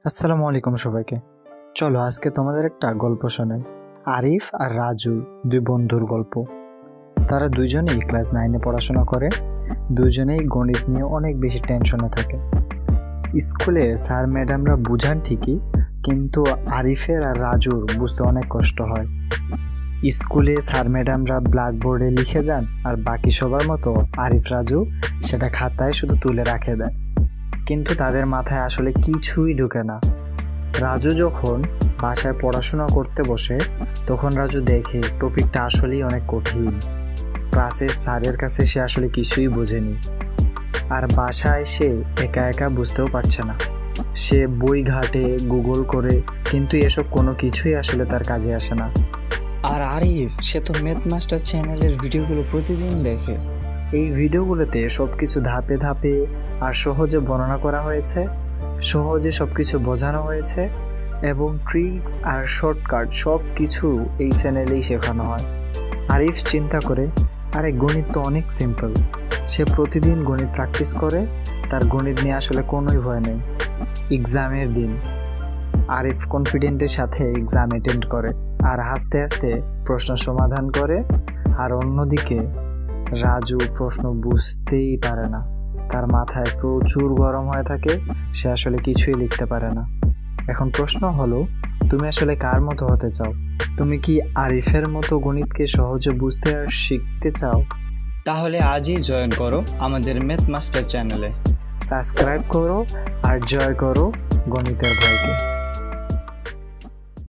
আসসালামু আলাইকুম সবাইকে। চলো আজকে তোমাদের একটা গল্প শোনাই। আরিফ আর রাজু দুই বন্ধুর গল্প। তারা দুইজনেই ক্লাস 9-এ পড়াশোনা করে। দুইজনেই গণিত নিয়ে অনেক বেশি টেনশনে থাকে। স্কুলে স্যার ম্যাডামরা বুঝান ঠিকই, কিন্তু আরিফের আর রাজুর বুঝতে অনেক কষ্ট হয়। স্কুলে স্যার ম্যাডামরা ব্ল্যাকবোর্ডে লিখে যান, আর বাকি সবার মতো আরিফ রাজু সেটা খাতায় শুধু তুলে রাখে দেয়, কিন্তু তাদের মাথায় আসলে কিছুই ঢুকে না। রাজু যখন বাসায় পড়াশোনা করতে বসে, তখন রাজু দেখে টপিকটা আসলেই অনেক কঠিন। ক্লাসের স্যারের কাছে সে আসলে কিছুই বোঝেনি, আর বাসায় সে একা একা বুঝতেও পারছে না। সে বই ঘাটে, গুগল করে, কিন্তু এসব কোনো কিছুই আসলে তার কাজে আসে না। আর আরিফ, সে তো ম্যাথ মাস্টার চ্যানেলের ভিডিওগুলো প্রতিদিন দেখে। এই ভিডিওগুলোতে সবকিছু ধাপে ধাপে আর সহজে বর্ণনা করা হয়েছে, সহজে সবকিছু বোঝানো হয়েছে, এবং ট্রিক্স আর শর্টকাট সব কিছু এই চ্যানেলেই শেখানো হয়। আরিফ চিন্তা করে, আরে গণিত তো অনেক সিম্পল। সে প্রতিদিন গণিত প্র্যাকটিস করে, তার গণিত নিয়ে আসলে কোনোই ভয় নেই। এক্সামের দিন আরিফ কনফিডেন্টের সাথে এক্সাম অ্যাটেন্ড করে আর হাসতে হাসতে প্রশ্ন সমাধান করে। আর অন্যদিকে রাজু প্রশ্ন বুঝতেই পারে না, তার মাথায় প্রচুর গরম হয়ে থাকে, সে আসলে কিছুই লিখতে পারে না। এখন প্রশ্ন হলো, তুমি আসলে কার মতো হতে চাও? তুমি কি আরিফের মতো গণিতকে সহজে বুঝতে আর শিখতে চাও? তাহলে আজই জয়েন করো আমাদের ম্যাথ মাস্টার চ্যানেলে। সাবস্ক্রাইব করো আর জয় করো গণিতের ভয়কে।